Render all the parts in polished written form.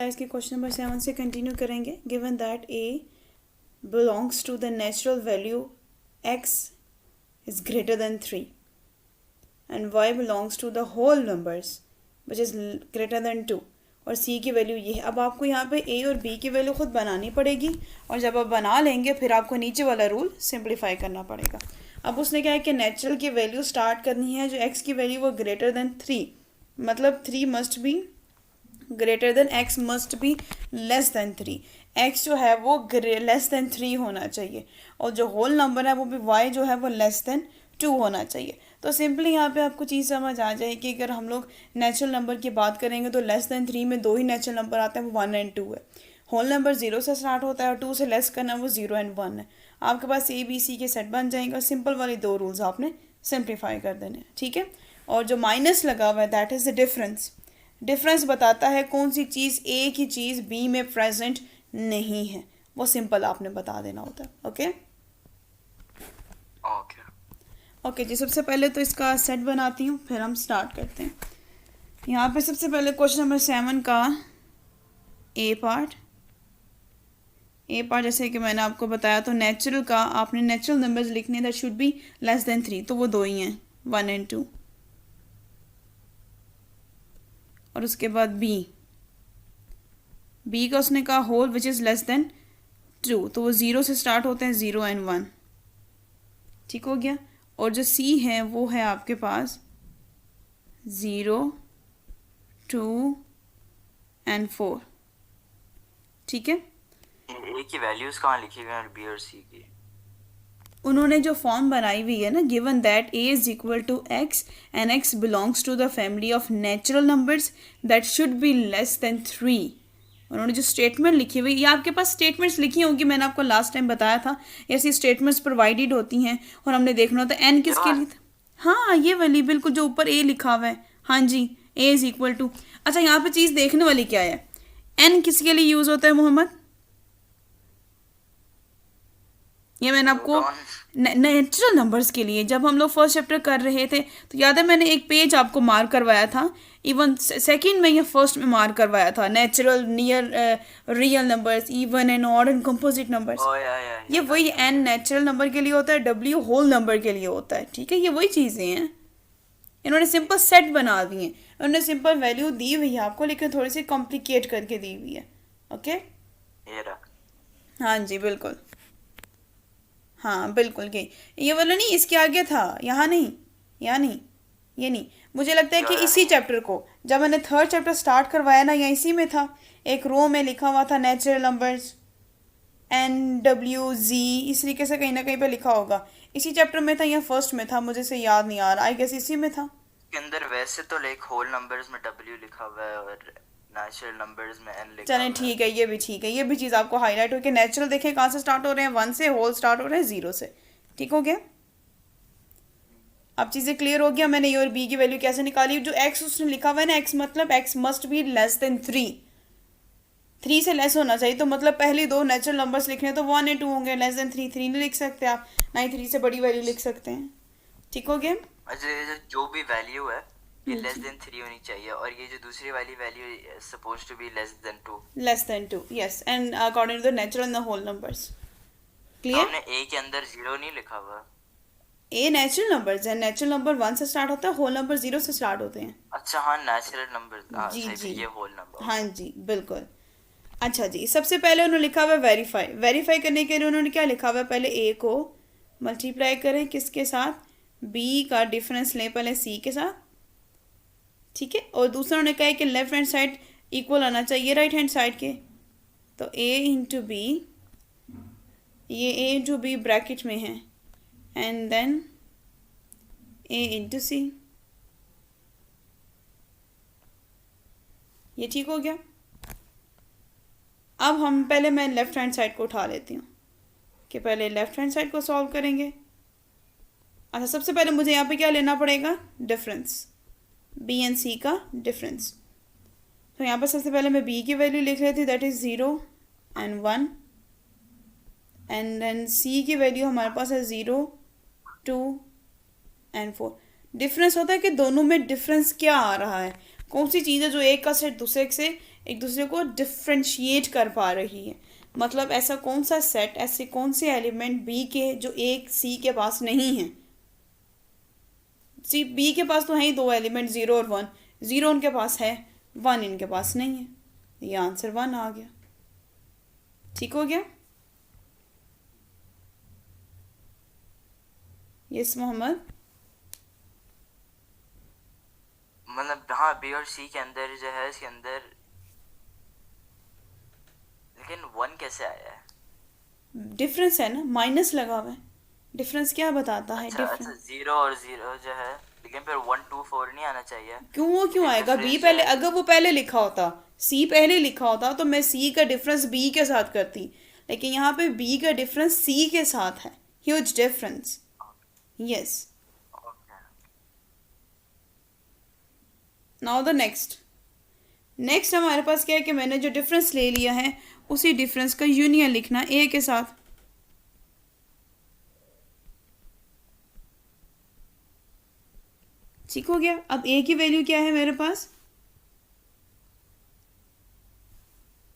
इसके question number 7 से continue करेंगे. Given that A belongs to the natural value x is greater than 3 and y belongs to the whole numbers which is greater than 2 और c की value ये है. अब आपको यहाँ पे a और b की वैल्यू खुद बनानी पड़ेगी और जब आप बना लेंगे फिर आपको नीचे वाला रूल सिंप्लीफाई करना पड़ेगा. अब उसने क्या है कि नेचुरल की वैल्यू स्टार्ट करनी है जो x की वैल्यू वो ग्रेटर देन 3, मतलब 3 must be greater than x must be less than 3. x जो है वो लेस देन 3 होना चाहिए और जो होल नंबर है वो भी y जो है वो लेस देन 2 होना चाहिए. तो सिंपली यहाँ पे आपको चीज़ समझ आ जाए कि अगर हम लोग नेचुरल नंबर की बात करेंगे तो लेस देन 3 में दो ही नेचुरल नंबर आते हैं, वो 1 एंड 2 है. होल नंबर 0 से स्टार्ट होता है और 2 से लेस करना वो 0 एंड 1 है. आपके पास ए बी सी के सेट बन जाएंगे और सिंपल वाली दो रूल्स आपने सिंप्लीफाई कर देने हैं. ठीक है. और जो माइनस लगा हुआ है that is the difference. Difference बताता है कौन सी चीज़ ए की चीज़ बी में प्रेजेंट नहीं है, वो सिंपल आपने बता देना होता है. ओके ओके जी. सबसे पहले तो इसका सेट बनाती हूँ फिर हम स्टार्ट करते हैं. यहाँ पे सबसे पहले क्वेश्चन नंबर 7 का ए पार्ट जैसे कि मैंने आपको बताया तो नेचुरल का आपने नेचुरल नंबर्स लिखने that should be less than 3, तो वो दो ही हैं 1 एंड 2. और उसके बाद बी का उसने कहा whole which is less than 2, तो वो 0 से स्टार्ट होते हैं 0 एंड 1. ठीक हो गया. और जो सी है वो है आपके पास 0 2 एंड 4. ठीक है. ए की वैल्यूज कहाँ लिखी हुई हैं बी और सी की? उन्होंने जो फॉर्म बनाई हुई है ना, given that A is equal to X and X belongs to the family of natural numbers that should be less than 3. उन्होंने जो स्टेटमेंट लिखी हुई, ये आपके पास स्टेटमेंट्स लिखी होंगी, मैंने आपको लास्ट टाइम बताया था ऐसी स्टेटमेंट्स प्रोवाइडेड होती हैं और हमने देखना होता है एन किसके लिए था. हाँ ये वाली बिल्कुल जो ऊपर ए लिखा हुआ है. हाँ जी, ए इज इक्वल टू. अच्छा यहाँ पे चीज़ देखने वाली क्या है, एन किसके लिए यूज़ होता है मोहम्मद? ये मैंने आपको नेचुरल नंबर्स के लिए जब हम लोग फर्स्ट चैप्टर कर रहे थे तो याद है मैंने एक पेज आपको मार्क करवाया था, इवन सेकंड में या फर्स्ट में मार्क करवाया था. Natural, near, real numbers, even and odd and composite numbers. ये वही एन नेचुरल नंबर के लिए होता है, डब्ल्यू होल नंबर के लिए होता है. ठीक है, ये वही चीज़ें हैं. इन्होंने सिंपल सेट बना दिए हैं, उन्होंने सिंपल वैल्यू दी हुई है आपको लेकिन थोड़ी सी कॉम्प्लिकेट करके दी हुई है. ओके हाँ जी बिल्कुल. हाँ बिल्कुल ये वाला नहीं, इसके आगे था, यहाँ नहीं, यहाँ नहीं, ये नहीं. मुझे लगता है कि इसी चैप्टर को जब मैंने थर्ड चैप्टर स्टार्ट करवाया ना, या इसी में था, एक रो में लिखा हुआ था natural numbers N W Z, इस तरीके से कहीं ना कहीं पे लिखा होगा. इसी चैप्टर में था या फर्स्ट में था, मुझे से याद नहीं आ रहा. आई गेस इसी में था. के अंदर वैसे तो लाइक होल नंबर्स में डब्ल्यू लिखा हुआ है और नेचुरल नंबर्स में एन लिखा. चलें ठीक है, ये भी ठीक है, ये भी चीज़ आपको हाईलाइट हो कि नेचुरल देखें कहाँ से स्टार्ट हो रहे हैं, 1 से, होल स्टार्ट हो रहे हैं 0 से. ठीक हो गया. अब चीज़ें क्लियर हो गया. मैंने ए और बी की वैल्यू कैसे निकाली, जो एक्स उसने लिखा हुआ है ना, एक्स मतलब x must be less than 3 से लेस होना चाहिए. तो मतलब पहले दो नेचुरल नंबर्स लिखने तो 1 एंड 2 होंगे, लेस देन 3 नहीं लिख सकते आप, ना ही 3 से बड़ी वैल्यू लिख सकते हैं. ठीक हो गया. अच्छा, जो भी वैल्यू है ये लेस देन 3 होनी चाहिए और ये जो दूसरी वाली value suppose to be less than 2. Yes, and according to the natural and the whole numbers. Clear. हमने ए के अंदर 0 नहीं लिखा हुआ. ए नेचुरल नंबर्स है, नेचुरल नंबर 1 से स्टार्ट होता है, होल नंबर 0 से स्टार्ट होते हैं. अच्छा हाँ, नेचुरल नंबर जी ये होल नंबर. हाँ जी बिल्कुल. अच्छा जी, सबसे पहले उन्होंने लिखा हुआ है वेरीफाई करने के लिए उन्होंने क्या लिखा हुआ है, पहले ए को मल्टीप्लाई करें किसके साथ, बी का डिफरेंस लें पहले सी के साथ. ठीक है. और दूसरा उन्होंने कहा है कि लेफ्ट हैंड साइड इक्वल आना चाहिए राइट हैंड साइड के, तो ए इंटू बी, ये ए इंटू बी ब्रैकेट में है, एंड देन ए इंटू सी. ये ठीक हो गया. अब हम पहले मैं लेफ्ट हैंड साइड को उठा लेती हूँ कि पहले लेफ्ट हैंड साइड को सॉल्व करेंगे. अच्छा, सबसे पहले मुझे यहाँ पे क्या लेना पड़ेगा, डिफरेंस, बी एंड सी का डिफरेंस. तो यहाँ पर सबसे पहले मैं बी की वैल्यू लिख रही थी that is 0 and 1, and then C की वैल्यू हमारे पास है 0 2 एंड 4. डिफरेंस होता है कि दोनों में डिफरेंस क्या आ रहा है, कौन सी चीज़ है जो एक का सेट दूसरे से एक दूसरे को डिफ्रेंशिएट कर पा रही है। मतलब ऐसा कौन सा सेट, ऐसे कौन से एलिमेंट बी के जो एक सी के पास नहीं है। सी बी के पास तो है ही दो एलिमेंट, 0 और 1। 0 उनके पास है, 1 इनके पास नहीं है। ये आंसर 1 आ गया। ठीक हो गया? यस मोहम्मद। मतलब हाँ, बी और सी के अंदर जो है, इसके अंदर लेकिन 1 कैसे आया है? डिफरेंस है ना, माइनस लगा हुआ है। डिफरेंस क्या बताता है? अच्छा डिफरेंस अच्छा, 0 और 0 जो है, लेकिन फिर 1 2 4 नहीं आना चाहिए? क्यों? वो क्यों लेकिन आएगा? बी डिफरेंस जो पहले, है, अगर वो पहले लिखा होता, सी पहले लिखा होता तो मैं सी का डिफरेंस बी के साथ करती, लेकिन यहाँ पे बी का डिफरेंस सी के साथ है। Huge difference. Yes. Okay. Now the next. Next हमारे पास क्या है कि मैंने जो डिफरेंस ले लिया है उसी डिफरेंस का यूनियन लिखना ए के साथ। ठीक हो गया? अब ए की वैल्यू क्या है मेरे पास?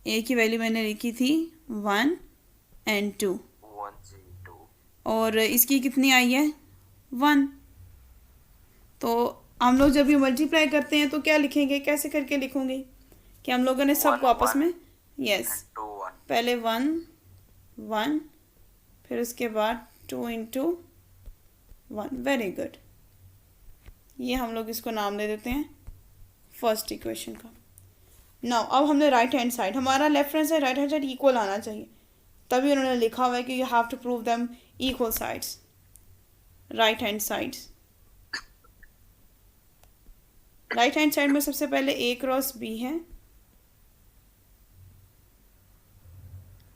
ए की वैल्यू मैंने लिखी थी 1 and 2, 1 0 और इसकी कितनी आई है? 1। तो हम लोग जब ये मल्टीप्लाई करते हैं तो क्या लिखेंगे, कैसे करके लिखोगे कि हम लोगों ने सबको 1 आपस 1 में? यस। and 2 1। पहले 1 1, फिर उसके बाद 2 into 1। Very good. ये हम लोग इसको नाम दे देते हैं फर्स्ट इक्वेशन का। नाउ अब हमने राइट हैंड साइड, हमारा left hand side right hand side equal आना चाहिए, तभी उन्होंने लिखा हुआ है कि you have to prove them equal sides, right hand sides. Right hand side में सबसे पहले ए क्रॉस बी है।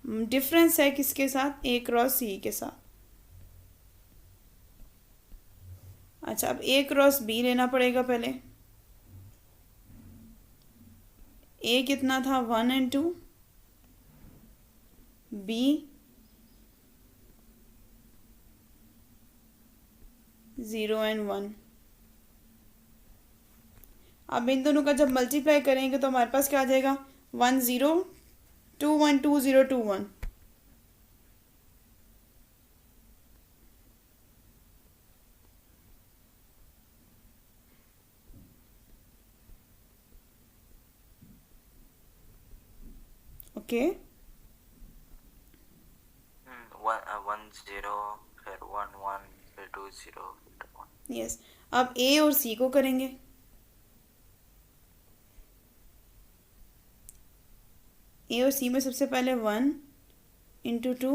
डिफरेंस है किसके साथ? ए क्रॉस सी के साथ। अच्छा, अब ए क्रॉस बी लेना पड़ेगा पहले। ए कितना था? 1 and 2। B 0 and 1। अब इन दोनों का जब मल्टीप्लाई करेंगे तो हमारे पास क्या आ जाएगा? 1 0 2 1 2 0 2 1। ओके। 1 0, फिर 1 1, फिर 2 0, फिर 1। यस। अब ए और सी को करेंगे। ए और सी में सबसे पहले 1 into 2,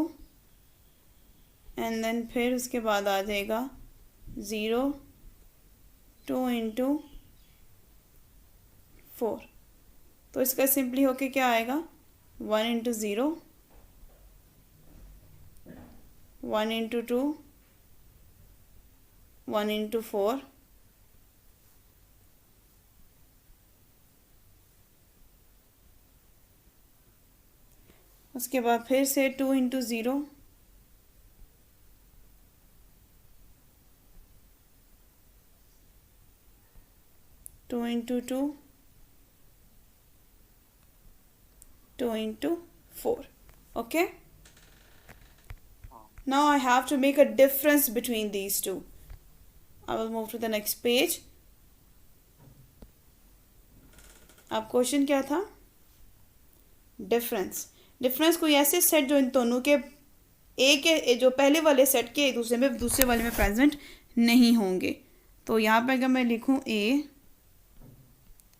एंड देन फिर उसके बाद आ जाएगा 0 2 into 4। तो इसका सिंपली होके क्या आएगा? 1 into 0 1 into 2 1 into 4 उसके बाद फिर से 2 into 0 2 into 2 2 into 4। okay, now I have to make a difference between these two. I will move to the next page. अब क्वेश्चन क्या था? डिफरेंस। डिफरेंस कोई ऐसे सेट जो इन दोनों के ए के जो पहले वाले सेट के दूसरे वाले में प्रेजेंट नहीं होंगे। तो यहाँ पे अगर मैं लिखूँ ए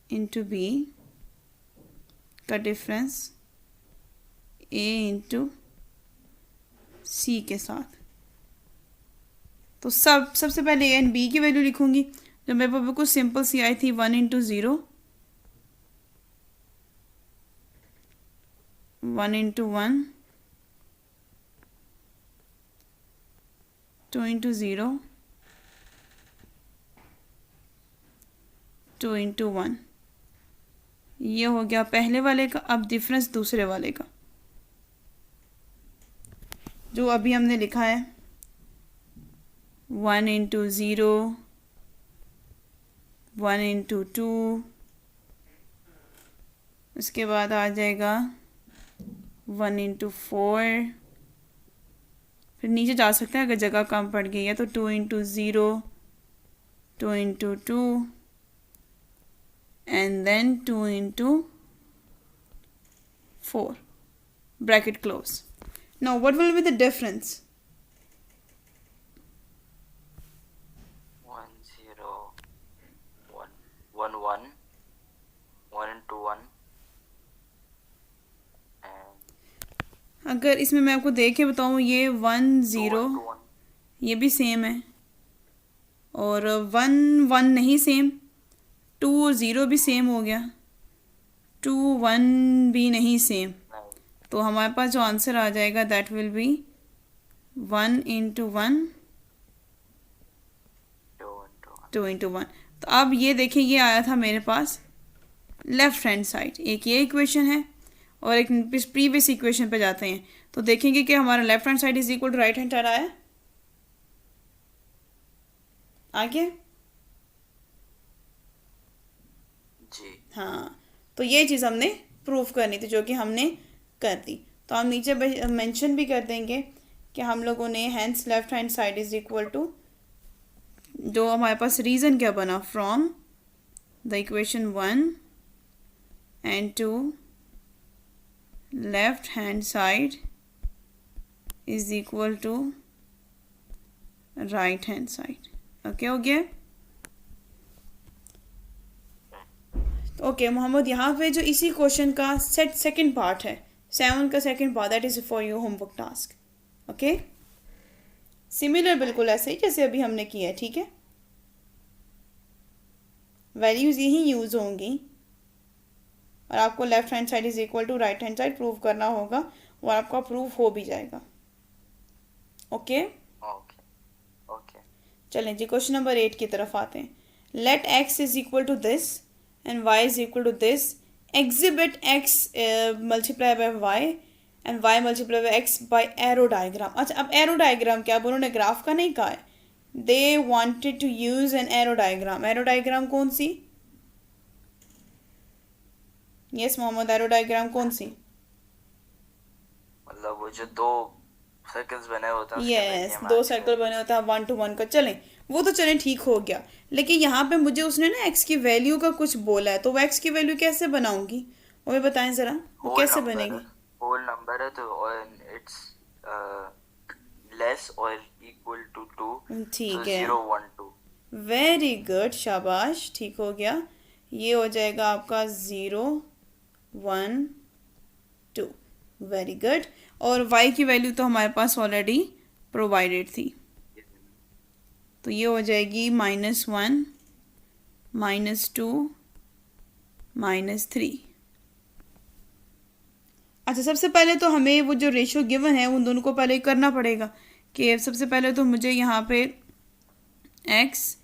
इंटू बी का डिफरेंस ए इंटू सी के साथ, तो सबसे पहले ए एंड बी की वैल्यू लिखूंगी जो मेरे पास बिल्कुल सिंपल सी आई थी। 1 into 0 1 into 1 2 into 0 2 into 1। ये हो गया पहले वाले का। अब डिफरेंस दूसरे वाले का जो अभी हमने लिखा है 1 into 0 1 into 2 उसके बाद आ जाएगा 1 इंटू 4, फिर नीचे जा सकते हैं अगर जगह कम पड़ गई है तो 2 into 0, 2 into 2 and then 2 into 4, bracket close. Now what will be the difference? 1 0 1 1 1 1 into 1 and अगर इसमें मैं आपको देख के बताऊँ, ये 1 0 2 1 ये भी सेम है, और 1 1 नहीं सेम, 2 और 0 भी सेम हो गया, 2 1 भी नहीं सेम. तो हमारे पास जो आंसर आ जाएगा that will be 1 into 1, 2 into 1. तो अब ये देखिए, ये आया था मेरे पास लेफ्ट हैंड साइड. एक ये इक्वेशन है और एक प्रीवियस इक्वेशन पे जाते हैं तो देखेंगे कि हमारा left hand side is equal to right hand side आया. आगे जी. हाँ, तो ये चीज़ हमने प्रूफ करनी थी जो कि हमने कर दी. तो हम नीचे मेंशन भी कर देंगे कि हम लोगों ने hence left hand side is equal to, जो हमारे पास रीज़न क्या बना, from the equation 1 and 2 left hand side is equal to right hand side. Okay हो गया. ओके मोहम्मद, यहाँ पे जो इसी क्वेश्चन का सेकंड पार्ट है, 7 का second part, that is for your homework task. Okay, similar बिल्कुल ऐसे ही जैसे अभी हमने किया है. ठीक है, वैल्यूज यही यूज होंगी और आपको left hand side is equal to right hand side prove करना होगा और आपका प्रूफ हो भी जाएगा. Okay okay okay. चलें जी, क्वेश्चन नंबर 8 की तरफ आते हैं. Let x is equal to this and y is equal to this. Exhibit x multiply by y and y multiply by x by arrow diagram. अच्छा, अब arrow diagram क्या, अब उन्होंने ग्राफ का नहीं कहा है, they wanted to use an arrow diagram. arrow diagram कौन सी? yes मोहम्मद, arrow diagram कौन सी? मतलब वो जो दो सर्कल्स बने होते हैं, यस, 2 सर्कल बने होता है 1 to 1 का. चलें, वो तो चलें ठीक हो गया, लेकिन यहाँ पे मुझे उसने ना x की वैल्यू का कुछ बोला है, तो वो x की वैल्यू कैसे बनाऊंगी वो भी बताएं ज़रा, वो कैसे बनेगी? होल नंबर है तो इट्स लेस और इक्वल टू 2. ठीक है, 0 1 2. वेरी गुड, शाबाश, ठीक हो गया. ये हो जाएगा आपका 0 1 2. Very good. और y की वैल्यू तो हमारे पास ऑलरेडी प्रोवाइडेड थी, तो ये हो जाएगी -1 -2 -3. अच्छा, सबसे पहले तो हमें वो जो रेशियो गिवन है उन दोनों को पहले करना पड़ेगा कि सबसे पहले तो मुझे यहाँ पे x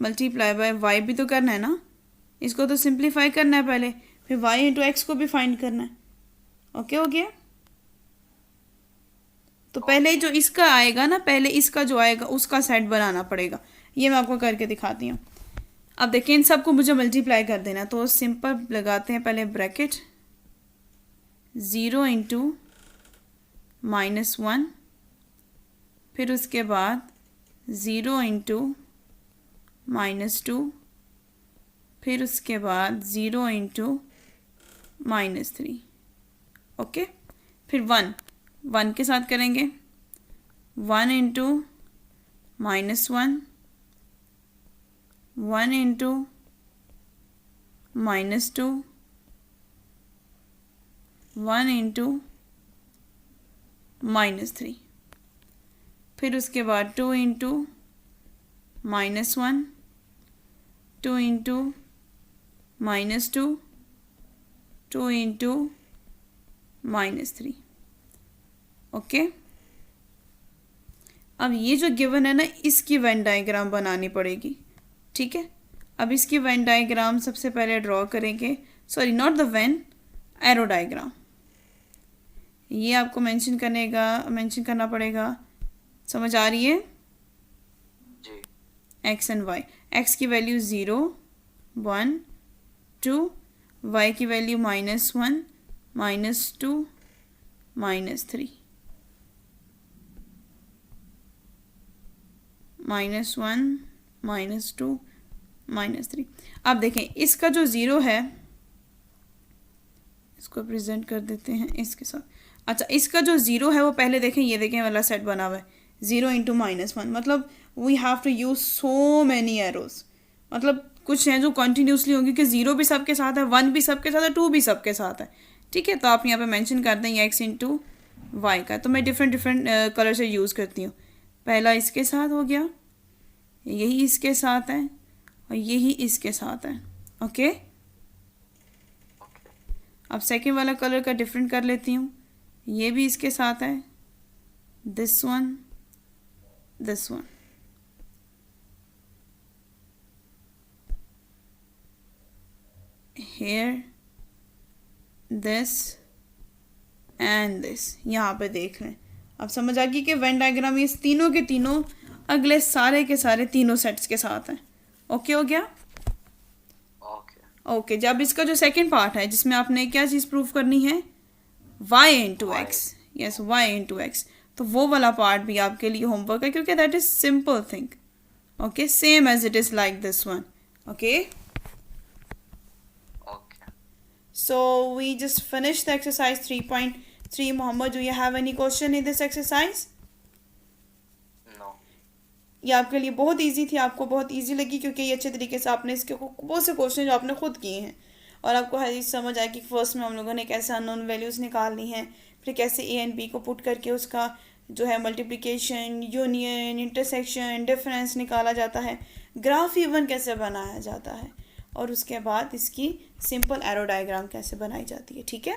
मल्टीप्लाई बाय y भी तो करना है ना, इसको तो सिंप्लीफाई करना है पहले, फिर y इंटू एक्स को भी फाइंड करना है. ओके हो गया. तो पहले जो इसका आएगा ना, पहले इसका जो आएगा उसका सेट बनाना पड़ेगा. ये मैं आपको करके दिखाती हूँ. अब देखिए, इन सबको मुझे मल्टीप्लाई कर देना, तो सिंपल लगाते हैं पहले ब्रैकेट 0 इंटू -1, फिर उसके बाद 0 इंटू -2, फिर उसके बाद 0 इंटू -3. ओके, फिर 1 के साथ करेंगे 1 इंटू -1, 1 इंटू -2, 1 इंटू -3, फिर उसके बाद 2 इंटू -1, 2 इंटू -2, 2 इंटू -3. ओके, अब ये जो गिवन है ना, इसकी वेन डायग्राम बनानी पड़ेगी. ठीक है, अब इसकी वेन डायग्राम सबसे पहले ड्रॉ करेंगे, sorry not the when, arrow diagram. ये आपको मेंशन करना पड़ेगा. समझ आ रही है? जी. एक्स एंड वाई, एक्स की वैल्यू 0 1 2, y की वैल्यू -1, -2, -3, -1, -2, -3। अब देखें इसका जो ज़ीरो है, इसको प्रेजेंट कर देते हैं इसके साथ। अच्छा, इसका जो ज़ीरो है वो पहले देखें, ये देखें वाला सेट बना हुआ है 0 × -1, मतलब we have to use so many arrows, मतलब कुछ हैं जो कंटिन्यूसली होंगी कि 0 भी सबके साथ है, 1 भी सबके साथ है, 2 भी सबके साथ है। ठीक है, तो आप यहाँ पे मेंशन कर दें ये x × y का। तो मैं डिफरेंट कलर से यूज़ करती हूँ। पहला इसके साथ हो गया, यही इसके साथ है और यही इसके साथ है। ओके, अब सेकेंड वाला कलर का डिफरेंट कर लेती हूँ। ये भी इसके साथ है, this one, this one. here this and this, यहाँ पे देख लें। अब समझ आ गई कि वेन डायग्राम ये तीनों के तीनों अगले सारे के सारे तीनों सेट्स के साथ हैं। ओके हो गया? ओके, जब इसका जो सेकंड पार्ट है जिसमें आपने क्या चीज़ प्रूफ करनी है, y × x, yes y × x, तो वो वाला पार्ट भी आपके लिए होमवर्क है, क्योंकि that is simple thing. Okay, same as it is like this one. Okay, so we just finished the exercise 3.3. Mohammed, do you have any question in this exercise? No. ये आपके लिए बहुत easy थी, आपको बहुत easy लगी क्योंकि ये अच्छे तरीके से आपने इसके बहुत से क्वेश्चन जो आपने खुद किए हैं और आपको हर चीज़ समझ आए कि फर्स्ट में हम लोगों ने कैसे अननोन वैल्यूज़ निकालनी है, फिर कैसे ए एंड बी को पुट करके उसका जो है मल्टीप्लिकेशन, यूनियन, इंटरसेक्शन, डिफरेंस निकाला जाता है, ग्राफ इवन कैसे बनाया जाता है, और उसके बाद इसकी सिंपल एरो डायग्राम कैसे बनाई जाती है। ठीक है।